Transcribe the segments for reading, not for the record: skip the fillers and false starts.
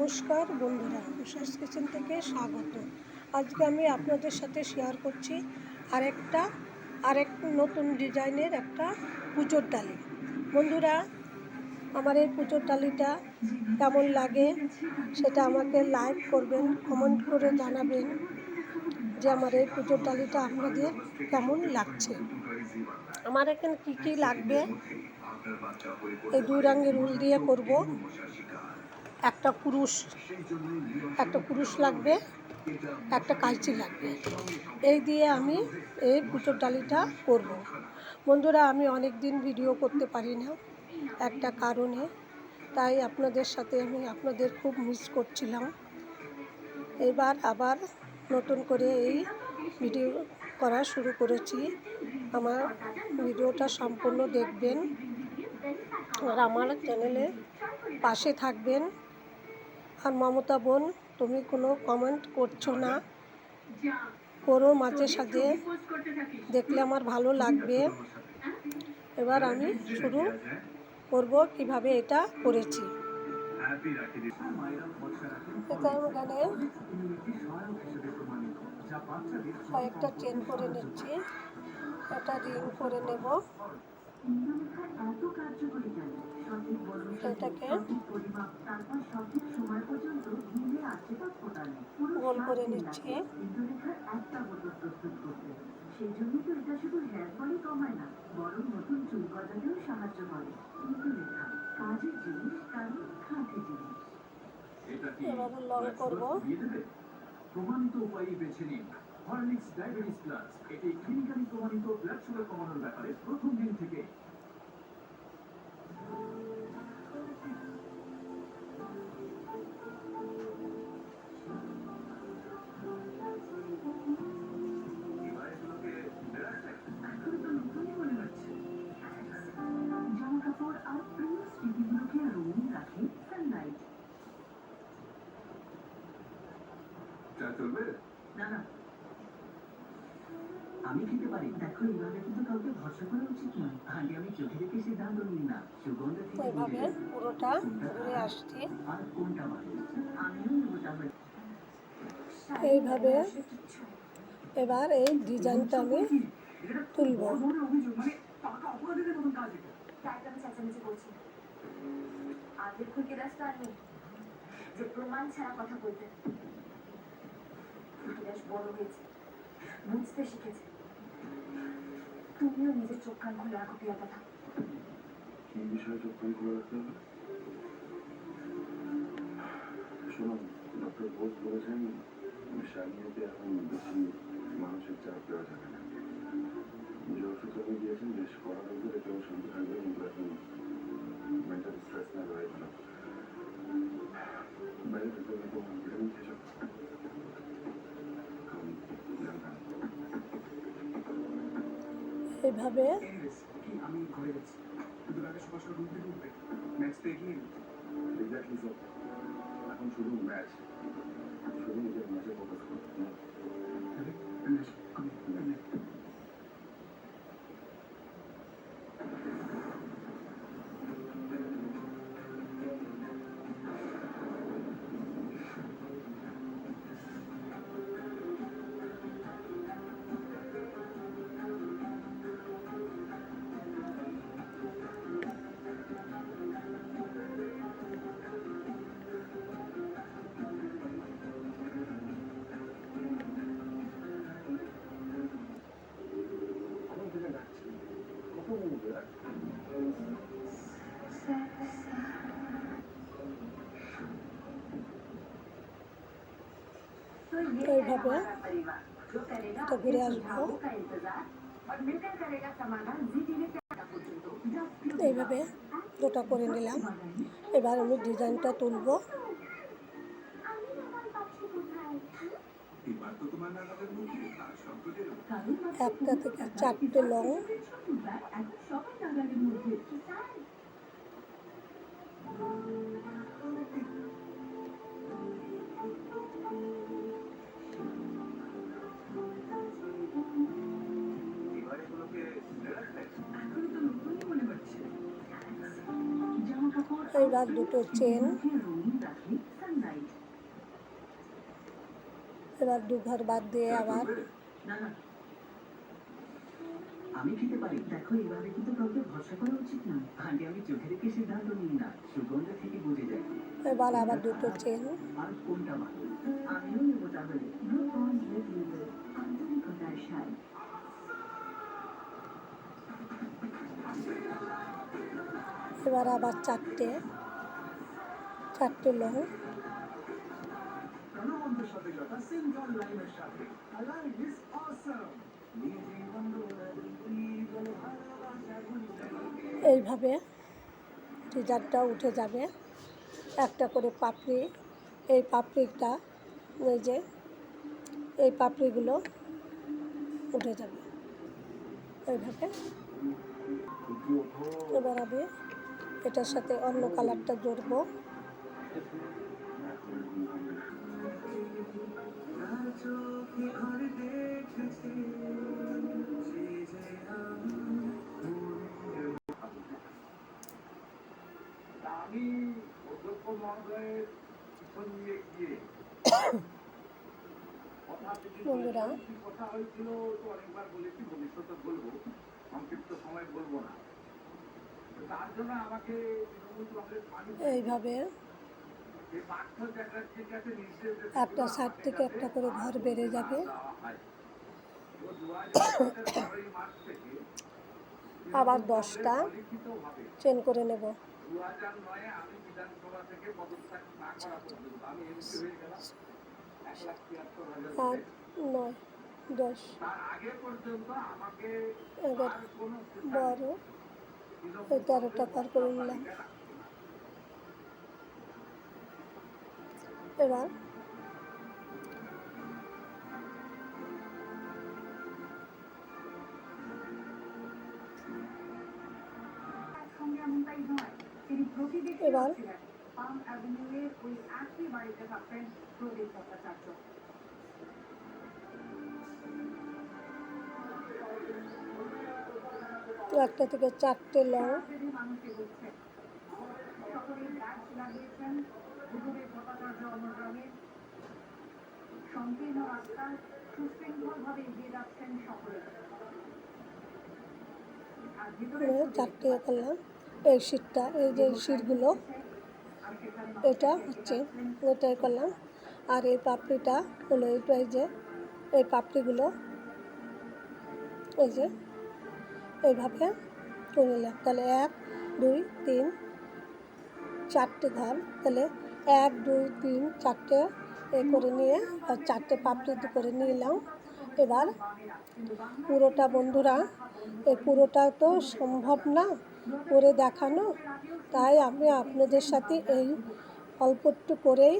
নমস্কার বন্ধুরা, উষাস কিচেন থেকে স্বাগত। আজকে আমি আপনাদের সাথে শেয়ার করছি আরেক নতুন ডিজাইনের একটা পুজোর ডালি। বন্ধুরা, আমার এই পুজোর ডালিটা কেমন লাগে সেটা আমাকে লাইক করবেন, কমেন্ট করে জানাবেন যে আমার এই পুজোর ডালিটা আপনাদের কেমন লাগছে। আমার এখানে কী লাগবে, এই 2 রঙের উল দিয়ে করব। একটা কুরুশ লাগবে, একটা কাঁচি লাগবে। এই দিয়ে আমি এই পুজোর ডালিটা করব। বন্ধুরা, আমি অনেক দিন ভিডিও করতে পারি না একটা কারণে, তাই আপনাদের সাথে আপনাদের খুব মিস করছিলাম। এবার আবার নতুন করে এই ভিডিও করা শুরু করেছি। আমার ভিডিওটা সম্পূর্ণ দেখবেন আর আমার চ্যানেলে পাশে থাকবেন। আর মমতা বোন, তুমি কোনো কমেন্ট করছো না, করো মাঝে সাঝে, দেখলে আমার ভালো লাগবে। এবার আমি শুরু করব কিভাবে এটা করেছি। এখানে কয়েকটা চেন করে নিচ্ছি, একটা রিং করে নেব। এটাকে গোল করে নিচ্ছি। সেই জন্য তো এটা শুধু হেয়ার ফলই কমায় না, বরং নতুন চুল গজাতেও সাহায্য করে। ইন্দুলেখা, কাজের জিনিস, কারণ খাঁটি জিনিস। এবারে লং করব। প্রমাণিত উপায়ে বেছে নিন হরলিক্স ডায়াবেটিস প্লাস। এটি ক্লিনিক্যালি প্রমাণিত ব্লাড সুগার কমানোর ব্যাপারে প্রথম দিন থেকে। চলবে না না, আমি খেতে পারি। দেখো, এইভাবে কিন্তু কাউকে ভরসা করা উচিত নয়। আগে আমি চোখে দেখে সিদ্ধান্ত নিই না, সুগন্ধ থেকে এইভাবে পুরোটা ঘুরে আসছে। আর কোনটা ভালো, আমিও নেব তাহলে। এইভাবে এবার এই ডিজাইনটা আমি তুলব। আগের খুঁজে রাস্তা নেই যে প্রমাণ ছাড়া কথা বলতে। বড় হয়েছে, বুঝতে শিখেছে। তুমিও নিজের চোখ কান খুলে রাখো প্রিয়া কথা। কি বিষয়ে চোখ কান খুলে রাখতে হবে? শোনো, ডক্টর বোস বলেছেন সারিয়াতে এখন বেশি মানসিক চাপ দেওয়া যাবে না। যে ওষুধ আপনি দিয়েছেন বেশ কড়া রোগে এটাও শান্ত থাকবে, কিন্তু এখন মেন্টাল স্ট্রেস না দেওয়াই ভালো। বাইরে থেকে ভিটামিন খেয়েছ? এভাবে আমি ঘরে গেছি, কিন্তু আগে সকাল সকাল ঘুম থেকে উঠবে, ম্যাচ তো এগিয়ে। এক্স্যাক্টলি স্যার, এখন শুধু ম্যাচ, শুধু নিজের ম্যাচে ফোকাস করুন। এইভাবে এটা ঘুরে আসবো। এইভাবে দুটো করে নিলাম। এবার আমি ডিজাইনটা তুলব। একটা থেকে 4টে লং, এবার দুটো চেন, এবার 2 ঘর বাদ দিয়ে আবার না না আমি খেতে পারি। দেখো এভাবে কিন্তু কাউকে ভরসা করা উচিত না। আগে আমি চোখে দেখে সিদ্ধান্ত নিই না, সুগন্ধ থেকে বুঝে যাই এবার আবার কোনটা দুটো খারাপ চেন। আর কোনটা ভালো। আমিও নেবো তাহলে। আন্তরিকতার স্বাদ। এবার আবার 4টে লং। প্রাণবন্ত সতেজতা সিনথল লাইমের সাথে। লাইফ ইজ অসম। এইভাবে টিজারটা উঠে যাবে, একটা করে পাপড়ি। এই পাপড়িটা, এই যে এই পাপড়িগুলো উঠে যাবে এইভাবে। এবার আমি এটার সাথে অন্য কালারটা জড়বো। আমি অধ্যক্ষ মহোদয়ের সঙ্গে গিয়ে বন্ধুরা, কথা হয়েছিল, তো অনেকবার বলেছি, ভবিষ্যতে বলবো, সংক্ষিপ্ত সময় বলবো না। তার জন্য আমাকে তৃণমূল কংগ্রেস এইভাবে পার্থ চ্যাটার্জির কাছে নির্দেশ একটা সাইড থেকে একটা করে ঘর বেড়ে যাবে। আবার 10টা চেন করে নেব। 2009-এ আমি বিধানসভা থেকে পদত্যাগ না করা পর্যন্ত আমি এমপি হয়ে গেলাম 1,73,000 8, 9, 10, তার আগে পর্যন্ত আমাকে 11, 12, এই 13টা ঘর করে নিলাম। এবার এবার একটা থেকে 4টে লং। সংকীর্ণ রাস্তায় সুশৃঙ্খলভাবে এগিয়ে যাচ্ছেন সকলে। 4টে করলাম। এই শীটটা, এই যে শীটগুলো, এটা হচ্ছে এটাই করলাম। আর এই পাপড়িটা হলো এইটাই, যে এই পাপড়িগুলো এই যে এইভাবে করে নিলাম। তাহলে 1, 2, 3, 4টে ঘর। তাহলে 1, 2, 3, 4টে এই করে নিয়ে আর 4টে পাপড়ি করে নিলাম। এবার পুরোটা, বন্ধুরা, এই পুরোটা তো সম্ভব না করে দেখানো, তাই আমি আপনাদের সাথে এই অল্প একটু করেই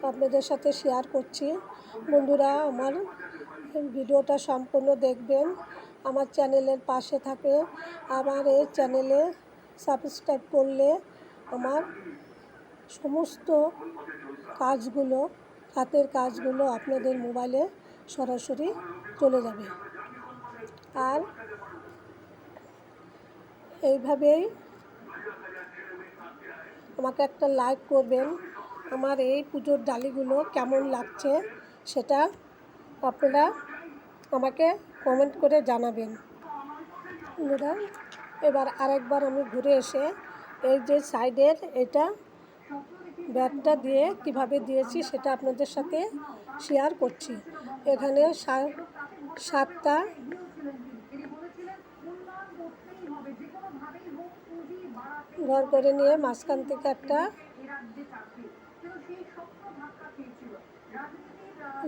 আপনাদের সাথে শেয়ার করছি। বন্ধুরা, আমার ভিডিওটা সম্পূর্ণ দেখবেন, আমার চ্যানেলের পাশে থাকে। আমার এই চ্যানেলে সাবস্ক্রাইব করলে আমার সমস্ত কাজগুলো, হাতের কাজগুলো আপনাদের মোবাইলে সরাসরি চলে যাবে। আর এইভাবেই আমাকে একটা লাইক করবেন। আমার এই পুজোর ডালিগুলো কেমন লাগছে সেটা আপনারা আমাকে কমেন্ট করে জানাবেন। বন্ধুরা, এবার আরেকবার আমি ঘুরে এসে এই যে সাইডের এটা ব্যাগটা দিয়ে কিভাবে দিয়েছি সেটা আপনাদের সাথে শেয়ার করছি। এখানে 7টা ঘর করে নিয়ে মাঝখান থেকে একটা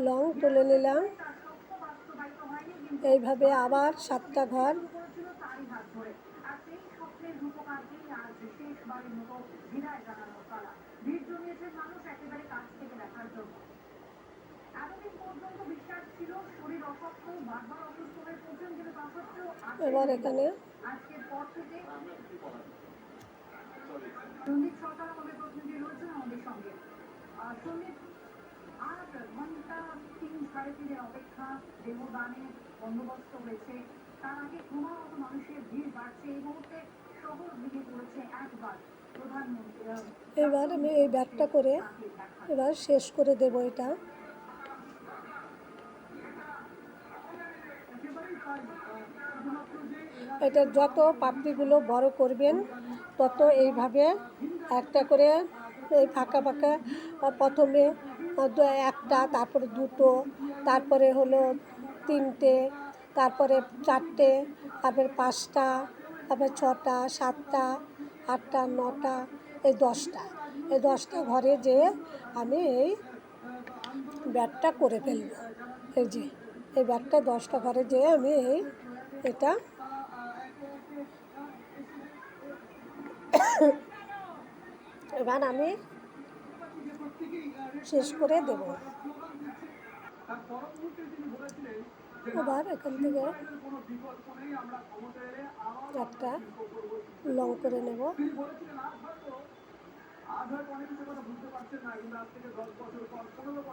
লং তুলে নিলাম। এইভাবে আবার 7টা ঘর। এবার এখানে সন্দীপ সরকার আমাদের প্রতিনিধি রয়েছেন আমাদের সঙ্গে। সন্দীপ, আর ঘন্টা 3-3.5 অপেক্ষা, দেহদানের বন্দোবস্ত হয়েছে, তার আগে ক্রমাগত মানুষের ভিড় বাড়ছে। এই মুহূর্তে শহর ভেঙে পড়েছে একবার। প্রধানমন্ত্রী এবার আমি এই ব্যাগটা করে এবার শেষ করে দেব। এটা এটা যত পাপড়িগুলো বড় করবেন তত এইভাবে একটা করে এই ফাঁকা ফাঁকা প্রথমে একটা, তারপরে দুটো, তারপরে হলো তিনটে, তারপরে চারটে, তারপরে পাঁচটা, তারপরে ছটা, সাতটা, আটটা, নটা, এই 10টা। এই 10টা ঘরে যেয়ে আমি এই ব্যাটটা করে ফেলব। এই যে এই ব্যাটটা 10টা ঘরে যেয়ে আমি এটা এবার আমি শেষ করে দেব। এবার এখান থেকে একটা লং করে নেব।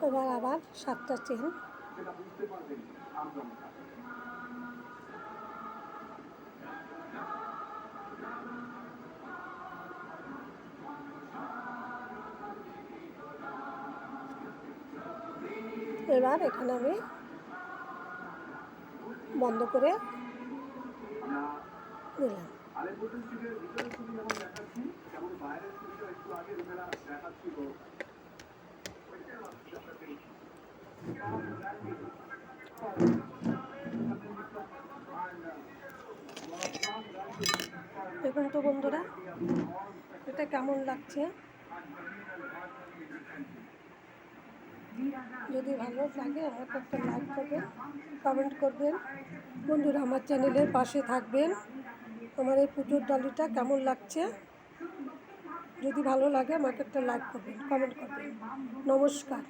এবার আবার 7টা চেন। এবার এখানে আমি বন্ধ করে নিলাম। দেখুন তো বন্ধুরা এটা কেমন লাগছে। যদি ভালো লাগে আমাকে একটা লাইক করবেন, কমেন্ট করবেন। বন্ধুরা আমার চ্যানেলের পাশে থাকবেন। আমার এই পুজোর ডালিটা কেমন লাগছে যদি ভালো লাগে আমাকে একটা লাইক করবেন, কমেন্ট করবেন। নমস্কার।